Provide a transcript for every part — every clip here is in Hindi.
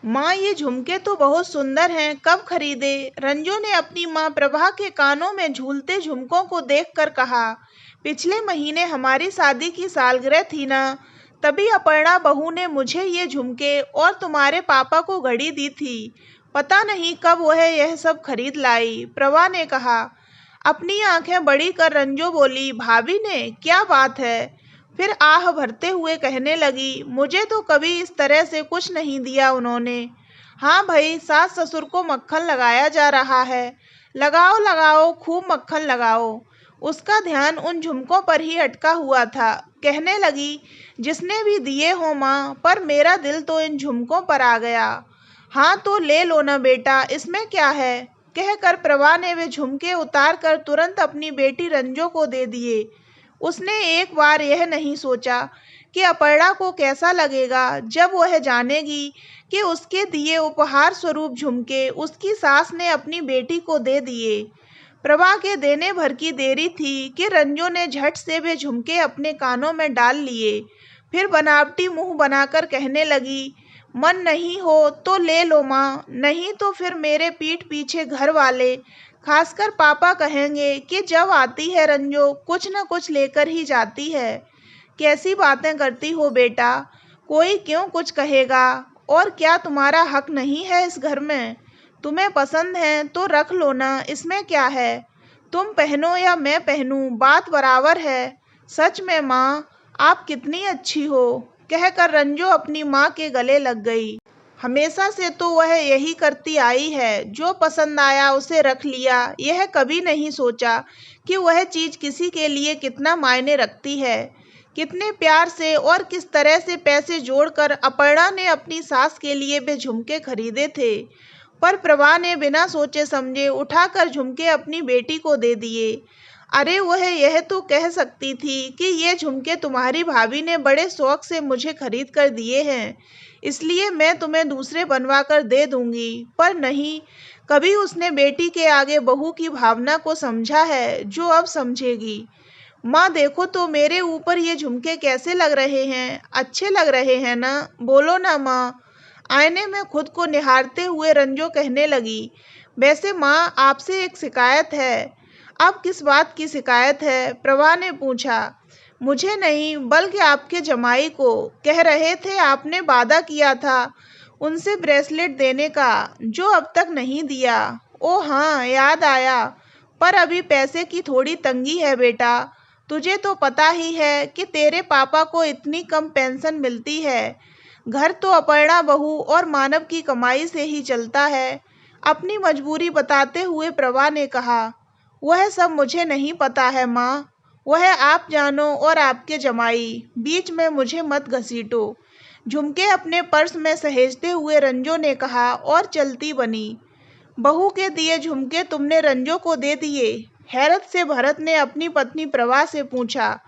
माँ, ये झुमके तो बहुत सुंदर हैं, कब खरीदे? रंजू ने अपनी माँ प्रभा के कानों में झूलते झुमकों को देखकर कहा। पिछले महीने हमारी शादी की सालगिरह थी ना, तभी अपर्णा बहू ने मुझे ये झुमके और तुम्हारे पापा को घड़ी दी थी। पता नहीं कब वह यह सब खरीद लाई, प्रभा ने कहा। अपनी आंखें बड़ी कर रंजू बोली, भाभी ने, क्या बात है? फिर आह भरते हुए कहने लगी, मुझे तो कभी इस तरह से कुछ नहीं दिया उन्होंने। हाँ भाई, सास ससुर को मक्खन लगाया जा रहा है। लगाओ लगाओ, खूब मक्खन लगाओ। उसका ध्यान उन झुमकों पर ही अटका हुआ था। कहने लगी, जिसने भी दिए हो माँ, पर मेरा दिल तो इन झुमकों पर आ गया। हाँ तो ले लो ना बेटा, इसमें क्या है? कहकर प्रभा ने वे झुमके उतार कर तुरंत अपनी बेटी रंजो को दे दिए। उसने एक बार यह नहीं सोचा कि अपर्णा को कैसा लगेगा जब वह जानेगी कि उसके दिए उपहार स्वरूप झुमके उसकी सास ने अपनी बेटी को दे दिए। प्रभा के देने भर की देरी थी कि रंजू ने झट से वे झुमके अपने कानों में डाल लिए। फिर बनावटी मुंह बनाकर कहने लगी, मन नहीं हो तो ले लो माँ, नहीं तो फिर मेरे पीठ पीछे घर वाले, खासकर पापा कहेंगे कि जब आती है रंजू कुछ न कुछ लेकर ही जाती है। कैसी बातें करती हो बेटा, कोई क्यों कुछ कहेगा? और क्या तुम्हारा हक नहीं है इस घर में? तुम्हें पसंद है तो रख लो ना, इसमें क्या है? तुम पहनो या मैं पहनूं, बात बराबर है। सच में माँ, आप कितनी अच्छी हो। कहकर रंजू अपनी माँ के गले लग गई। हमेशा से तो वह यही करती आई है, जो पसंद आया उसे रख लिया। यह कभी नहीं सोचा कि वह चीज किसी के लिए कितना मायने रखती है। कितने प्यार से और किस तरह से पैसे जोड़कर अपर्णा ने अपनी सास के लिए वे झुमके खरीदे थे। पर प्रभा ने बिना सोचे समझे उठाकर झुमके अपनी बेटी को दे दिए। अरे वह यह तो कह सकती थी कि ये झुमके तुम्हारी भाभी ने बड़े शौक से मुझे खरीद कर दिए हैं, इसलिए मैं तुम्हें दूसरे बनवा कर दे दूंगी। पर नहीं, कभी उसने बेटी के आगे बहू की भावना को समझा है जो अब समझेगी। माँ देखो तो मेरे ऊपर ये झुमके कैसे लग रहे हैं, अच्छे लग रहे हैं ना? बोलो ना माँ। आईने में खुद को निहारते हुए रंजो कहने लगी, वैसे माँ आपसे एक शिकायत है। अब किस बात की शिकायत है? प्रभा ने पूछा। मुझे नहीं, बल्कि आपके जमाई को। कह रहे थे आपने वादा किया था उनसे ब्रेसलेट देने का, जो अब तक नहीं दिया। ओ हाँ, याद आया। पर अभी पैसे की थोड़ी तंगी है बेटा। तुझे तो पता ही है कि तेरे पापा को इतनी कम पेंशन मिलती है। घर तो अपर्णा बहू और मानव की कमाई से ही चलता है। अपनी मजबूरी बताते हुए प्रभा ने कहा। वह सब मुझे नहीं पता है माँ, वह आप जानो और आपके जमाई, बीच में मुझे मत घसीटो। झुमके अपने पर्स में सहेजते हुए रंजो ने कहा और चलती बनी। बहू के दिए झुमके तुमने रंजो को दे दिए? हैरत से भरत ने अपनी पत्नी प्रभा से पूछा।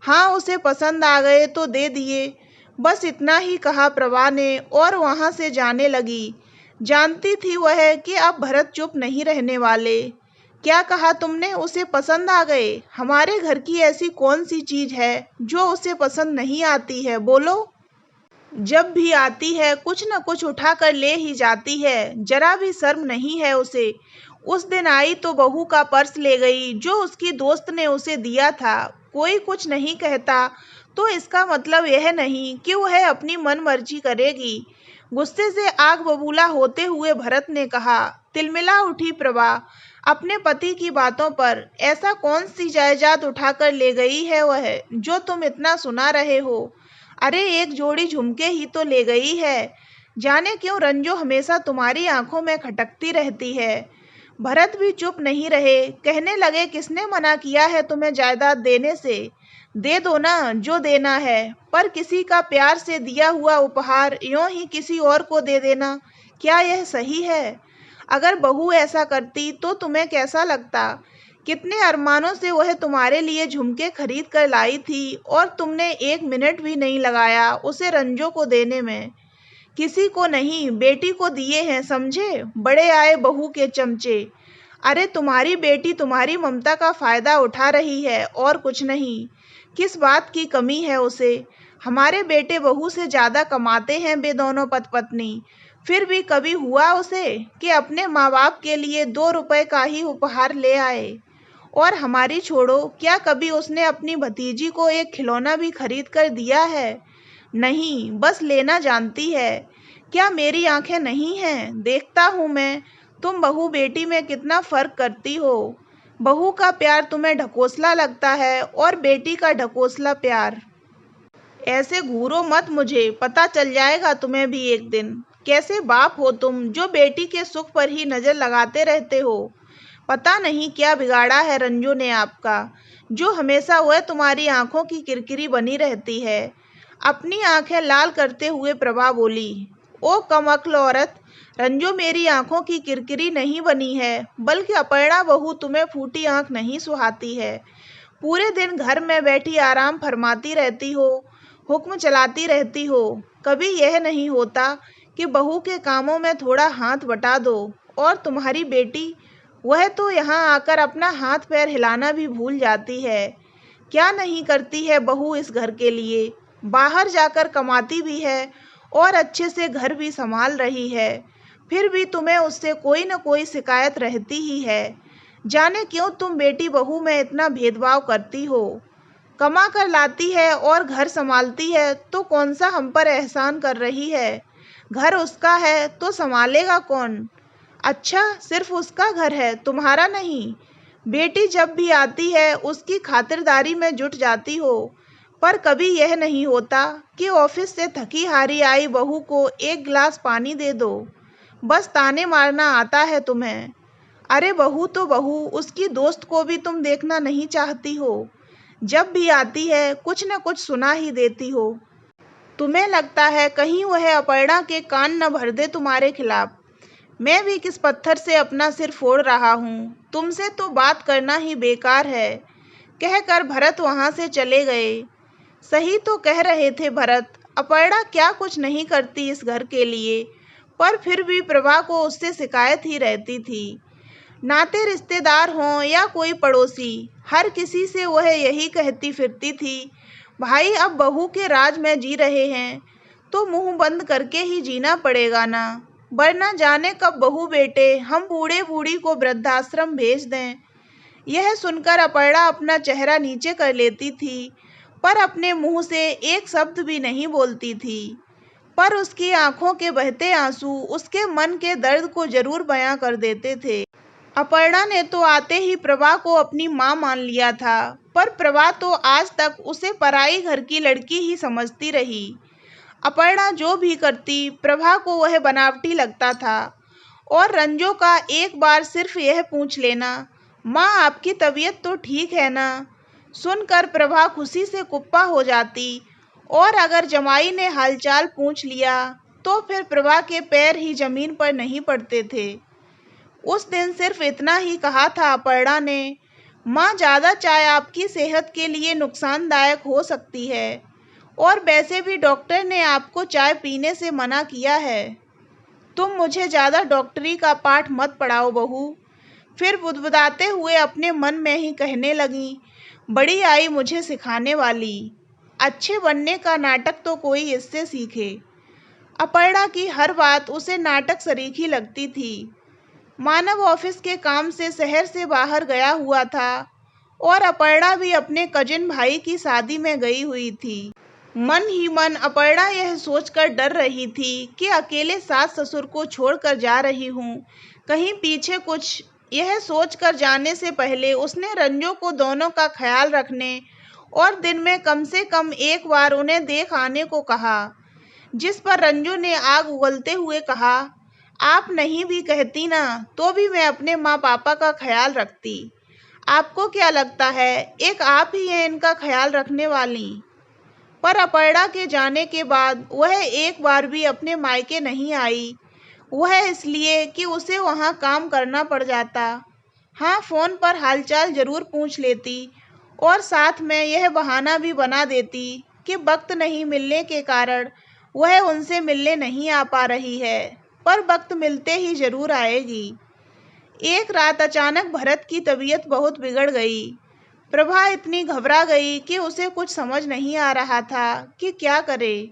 हाँ, उसे पसंद आ गए तो दे दिए, बस इतना ही कहा प्रभा ने और वहां से जाने लगी। जानती थी वह कि अब भरत चुप नहीं रहने वाले। क्या कहा तुमने, उसे पसंद आ गए? हमारे घर की ऐसी कौन सी चीज है जो उसे पसंद नहीं आती है, बोलो? जब भी आती है कुछ न कुछ उठा कर ले ही जाती है, जरा भी शर्म नहीं है उसे। उस दिन आई तो बहू का पर्स ले गई जो उसकी दोस्त ने उसे दिया था। कोई कुछ नहीं कहता तो इसका मतलब यह नहीं कि वह अपनी मनमर्जी करेगी। गुस्से से आग बबूला होते हुए भरत ने कहा। तिलमिला उठी प्रभा अपने पति की बातों पर। ऐसा कौन सी जायदाद उठाकर ले गई है वह, जो तुम इतना सुना रहे हो? अरे एक जोड़ी झुमके ही तो ले गई है। जाने क्यों रंजू हमेशा तुम्हारी आंखों में खटकती रहती है। भरत भी चुप नहीं रहे। कहने लगे, किसने मना किया है तुम्हें जायदाद देने से? दे दो ना जो देना है, पर किसी का प्यार से दिया हुआ उपहार यूं ही किसी और को दे देना, क्या यह सही है? अगर बहू ऐसा करती तो तुम्हें कैसा लगता? कितने अरमानों से वह तुम्हारे लिए झुमके खरीद कर लाई थी और तुमने एक मिनट भी नहीं लगाया उसे रंजो को देने में। किसी को नहीं, बेटी को दिए हैं, समझे? बड़े आए बहू के चमचे। अरे तुम्हारी बेटी तुम्हारी ममता का फायदा उठा रही है और कुछ नहीं। किस बात की कमी है उसे? हमारे बेटे बहू से ज्यादा कमाते हैं वे दोनों पति पत्नी, फिर भी कभी हुआ उसे कि अपने माँ बाप के लिए 2 रुपए का ही उपहार ले आए। और हमारी छोड़ो, क्या कभी उसने अपनी भतीजी को एक खिलौना भी खरीद कर दिया है? नहीं, बस लेना जानती है। क्या मेरी आंखें नहीं हैं? देखता हूँ मैं, तुम बहू बेटी में कितना फर्क करती हो। बहू का प्यार तुम्हें ढकोसला लगता है और बेटी का ढकोसला प्यार। ऐसे घूरो मत, मुझे पता चल जाएगा तुम्हें भी एक दिन। कैसे बाप हो तुम, जो बेटी के सुख पर ही नजर लगाते रहते हो। पता नहीं क्या बिगाड़ा है रंजू ने आपका, जो हमेशा वह तुम्हारी आंखों की किरकिरी बनी रहती है। अपनी आंखें लाल करते हुए प्रभा बोली, ओ कमअक्ल औरत, रंजू मेरी आंखों की किरकिरी नहीं बनी है, बल्कि अपर्णा बहू तुम्हें फूटी आंख नहीं सुहाती है। पूरे दिन घर में बैठी आराम फरमाती रहती हो, हुक्म चलाती रहती हो। कभी यह नहीं होता कि बहू के कामों में थोड़ा हाथ बटा दो। और तुम्हारी बेटी, वह तो यहाँ आकर अपना हाथ पैर हिलाना भी भूल जाती है। क्या नहीं करती है बहू इस घर के लिए। बाहर जाकर कमाती भी है और अच्छे से घर भी संभाल रही है, फिर भी तुम्हें उससे कोई न कोई शिकायत रहती ही है। जाने क्यों तुम बेटी बहू में इतना भेदभाव करती हो। कमा कर लाती है और घर संभालती है तो कौन सा हम पर एहसान कर रही है। घर उसका है तो संभालेगा कौन? अच्छा, सिर्फ उसका घर है, तुम्हारा नहीं। बेटी जब भी आती है उसकी खातिरदारी में जुट जाती हो, पर कभी यह नहीं होता कि ऑफिस से थकी हारी आई बहू को एक गिलास पानी दे दो। बस ताने मारना आता है तुम्हें। अरे बहू तो बहू, उसकी दोस्त को भी तुम देखना नहीं चाहती हो। जब भी आती है कुछ न कुछ सुना ही देती हो। तुम्हें लगता है कहीं वह अपर्णा के कान न भर दे तुम्हारे खिलाफ। मैं भी किस पत्थर से अपना सिर फोड़ रहा हूँ, तुमसे तो बात करना ही बेकार है। कहकर भरत वहां से चले गए। सही तो कह रहे थे भरत, अपर्णा क्या कुछ नहीं करती इस घर के लिए, पर फिर भी प्रभा को उससे शिकायत ही रहती थी। नाते रिश्तेदार हों या कोई पड़ोसी, हर किसी से वह यही कहती फिरती थी, भाई अब बहू के राज में जी रहे हैं तो मुंह बंद करके ही जीना पड़ेगा ना, वरना जाने कब बहू बेटे हम बूढ़े बूढ़ी को वृद्धाश्रम भेज दें। यह सुनकर अपर्णा अपना चेहरा नीचे कर लेती थी, पर अपने मुंह से एक शब्द भी नहीं बोलती थी। पर उसकी आंखों के बहते आंसू उसके मन के दर्द को जरूर बयां कर देते थे। अपर्णा ने तो आते ही प्रभा को अपनी माँ मान लिया था, पर प्रभा तो आज तक उसे पराई घर की लड़की ही समझती रही। अपर्णा जो भी करती प्रभा को वह बनावटी लगता था। और रंजो का एक बार सिर्फ यह पूछ लेना, माँ आपकी तबीयत तो ठीक है ना, सुनकर प्रभा खुशी से कुप्पा हो जाती। और अगर जमाई ने हालचाल पूछ लिया तो फिर प्रभा के पैर ही जमीन पर नहीं पड़ते थे। उस दिन सिर्फ इतना ही कहा था अपर्णा ने, माँ ज़्यादा चाय आपकी सेहत के लिए नुकसानदायक हो सकती है, और वैसे भी डॉक्टर ने आपको चाय पीने से मना किया है। तुम मुझे ज़्यादा डॉक्टरी का पाठ मत पढ़ाओ बहू। फिर बुदबुदाते हुए अपने मन में ही कहने लगी, बड़ी आई मुझे सिखाने वाली। अच्छे बनने का नाटक तो कोई इससे सीखे। अपर्णा की हर बात उसे नाटक सरीखी लगती थी। मानव ऑफिस के काम से शहर से बाहर गया हुआ था और अपर्णा भी अपने कजिन भाई की शादी में गई हुई थी। मन ही मन अपर्णा यह सोचकर डर रही थी कि अकेले सास ससुर को छोड़कर जा रही हूँ कहीं पीछे कुछ। यह सोचकर जाने से पहले उसने रंजो को दोनों का ख्याल रखने और दिन में कम से कम एक बार उन्हें देख आने को कहा। जिस पर रंजू ने आग उगलते हुए कहा, आप नहीं भी कहती ना तो भी मैं अपने माँ पापा का ख्याल रखती। आपको क्या लगता है एक आप ही हैं इनका ख्याल रखने वाली? पर अपर्णा के जाने के बाद वह एक बार भी अपने मायके नहीं आई। वह इसलिए कि उसे वहाँ काम करना पड़ जाता। हाँ, फोन पर हालचाल जरूर पूछ लेती और साथ में यह बहाना भी बना देती कि वक्त नहीं मिलने के कारण वह उनसे मिलने नहीं आ पा रही है, पर वक्त मिलते ही जरूर आएगी। एक रात अचानक भरत की तबीयत बहुत बिगड़ गई। प्रभा इतनी घबरा गई कि उसे कुछ समझ नहीं आ रहा था कि क्या करे।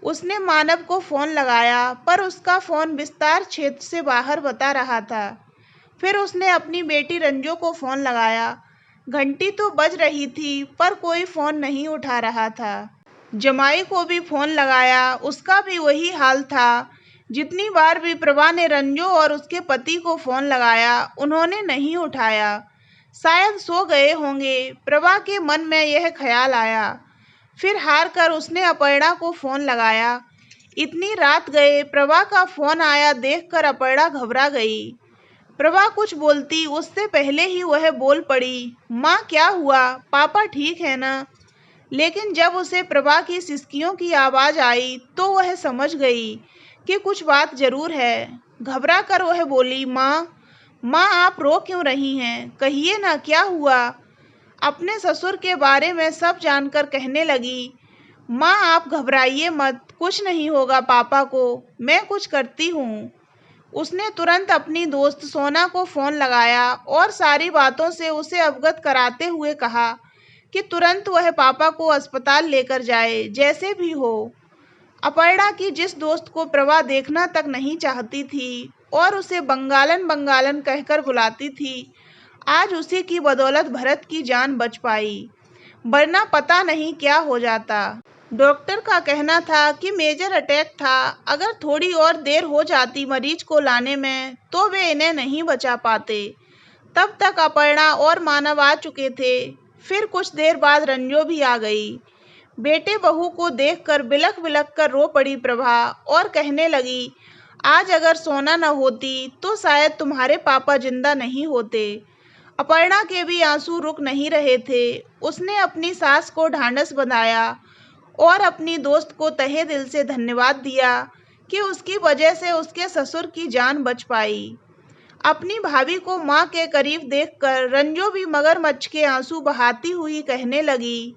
उसने मानव को फोन लगाया पर उसका फोन विस्तार क्षेत्र से बाहर बता रहा था। फिर उसने अपनी बेटी रंजू को फोन लगाया। घंटी तो बज रही थी पर कोई फोन नहीं उठा रहा था। जमाई को भी फोन लगाया, उसका भी वही हाल था। जितनी बार भी प्रभा ने रंजू और उसके पति को फोन लगाया, उन्होंने नहीं उठाया। शायद सो गए होंगे, प्रभा के मन में यह ख्याल आया। फिर हार कर उसने अपर्णा को फोन लगाया। इतनी रात गए प्रभा का फोन आया देखकर अपर्णा घबरा गई। प्रभा कुछ बोलती उससे पहले ही वह बोल पड़ी, माँ क्या हुआ, पापा ठीक है ना? लेकिन जब उसे प्रभा की सिसकियों की आवाज आई तो वह समझ गई कि कुछ बात जरूर है। घबरा कर वह बोली, माँ आप रो क्यों रही हैं? कहिए ना क्या हुआ? अपने ससुर के बारे में सब जानकर कहने लगी, माँ आप घबराइए मत, कुछ नहीं होगा पापा को, मैं कुछ करती हूँ। उसने तुरंत अपनी दोस्त सोना को फोन लगाया और सारी बातों से उसे अवगत कराते हुए कहा कि तुरंत वह पापा को अस्पताल लेकर जाए, जैसे भी हो। अपर्णा की जिस दोस्त को प्रभा देखना तक नहीं चाहती थी और उसे बंगालन बंगालन कहकर बुलाती थी, आज उसी की बदौलत भरत की जान बच पाई, वरना पता नहीं क्या हो जाता। डॉक्टर का कहना था कि मेजर अटैक था। अगर थोड़ी और देर हो जाती मरीज को लाने में तो वे इन्हें नहीं बचा पाते। तब तक अपर्णा और मानव आ चुके थे। फिर कुछ देर बाद रंजू भी आ गई। बेटे बहू को देखकर बिलख बिलख कर रो पड़ी प्रभा और कहने लगी, आज अगर सोना न होती तो शायद तुम्हारे पापा जिंदा नहीं होते। अपर्णा के भी आंसू रुक नहीं रहे थे। उसने अपनी सास को ढांढस बंधाया और अपनी दोस्त को तहे दिल से धन्यवाद दिया कि उसकी वजह से उसके ससुर की जान बच पाई। अपनी भाभी को माँ के करीब देखकर रंजू भी मगरमच्छ के आंसू बहाती हुई कहने लगी,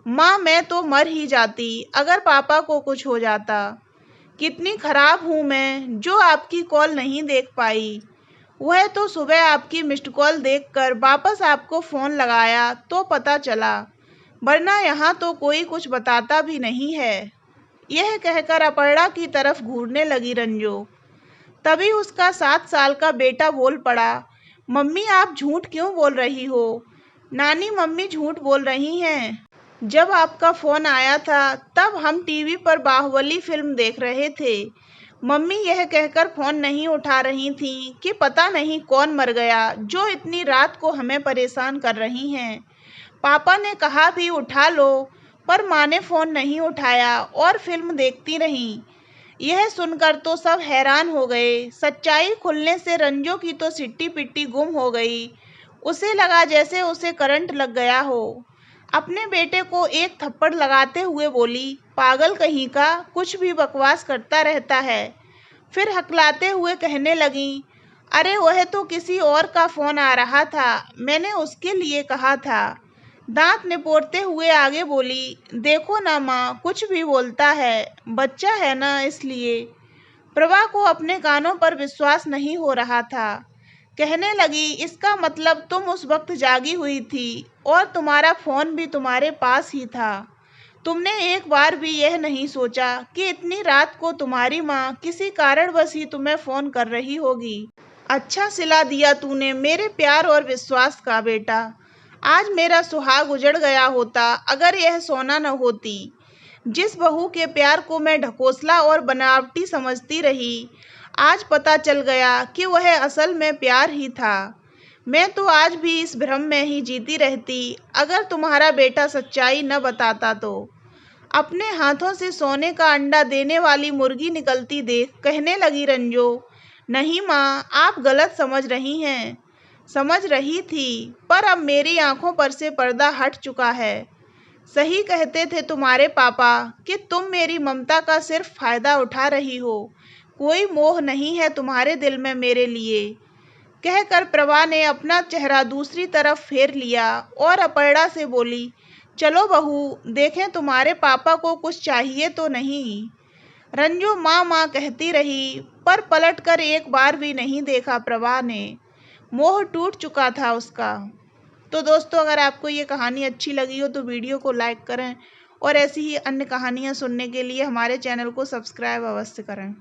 माँ मैं तो मर ही जाती अगर पापा को कुछ हो जाता। कितनी खराब हूँ मैं जो आपकी कॉल नहीं देख पाई। वह तो सुबह आपकी मिस्ड कॉल देखकर वापस आपको फ़ोन लगाया तो पता चला, वरना यहाँ तो कोई कुछ बताता भी नहीं है। यह कहकर अपर्णा की तरफ घूरने लगी रंजू। तभी उसका 7 साल का बेटा बोल पड़ा, मम्मी आप झूठ क्यों बोल रही हो? नानी मम्मी झूठ बोल रही हैं। जब आपका फ़ोन आया था तब हम टीवी पर बाहुबली फिल्म देख रहे थे। मम्मी यह कहकर फ़ोन नहीं उठा रही थीं कि पता नहीं कौन मर गया जो इतनी रात को हमें परेशान कर रही हैं। पापा ने कहा भी उठा लो, पर माँ ने फ़ोन नहीं उठाया और फिल्म देखती रहीं। यह सुनकर तो सब हैरान हो गए। सच्चाई खुलने से रंजू की तो सिट्टी पिट्टी गुम हो गई। उसे लगा जैसे उसे करंट लग गया हो। अपने बेटे को एक थप्पड़ लगाते हुए बोली, पागल कहीं का, कुछ भी बकवास करता रहता है। फिर हकलाते हुए कहने लगी, अरे वह तो किसी और का फ़ोन आ रहा था, मैंने उसके लिए कहा था। दांत निपोरते हुए आगे बोली, देखो ना माँ, कुछ भी बोलता है, बच्चा है ना इसलिए। प्रभा को अपने कानों पर विश्वास नहीं हो रहा था। कहने लगी, इसका मतलब तुम उस वक्त जागी हुई थी और तुम्हारा फ़ोन भी तुम्हारे पास ही था। तुमने एक बार भी यह नहीं सोचा कि इतनी रात को तुम्हारी माँ किसी कारणवश ही तुम्हें फ़ोन कर रही होगी। अच्छा सिला दिया तूने मेरे प्यार और विश्वास का बेटा। आज मेरा सुहाग उजड़ गया होता अगर यह सोना न होती। जिस बहू के प्यार को मैं ढकोसला और बनावटी समझती रही, आज पता चल गया कि वह असल में प्यार ही था। मैं तो आज भी इस भ्रम में ही जीती रहती अगर तुम्हारा बेटा सच्चाई न बताता तो। अपने हाथों से सोने का अंडा देने वाली मुर्गी निकलती देख कहने लगी रंजू, नहीं माँ, आप गलत समझ रही हैं। समझ रही थी, पर अब मेरी आंखों पर से पर्दा हट चुका है। सही कहते थे तुम्हारे पापा कि तुम मेरी ममता का सिर्फ फायदा उठा रही हो, कोई मोह नहीं है तुम्हारे दिल में मेरे लिए। कहकर प्रभा ने अपना चेहरा दूसरी तरफ फेर लिया और अपर्णा से बोली, चलो बहू, देखें तुम्हारे पापा को कुछ चाहिए तो नहीं। रंजू माँ माँ कहती रही, पर पलटकर एक बार भी नहीं देखा प्रभा ने। मोह टूट चुका था उसका। तो दोस्तों, अगर आपको ये कहानी अच्छी लगी हो तो वीडियो को लाइक करें और ऐसी ही अन्य कहानियाँ सुनने के लिए हमारे चैनल को सब्सक्राइब अवश्य करें।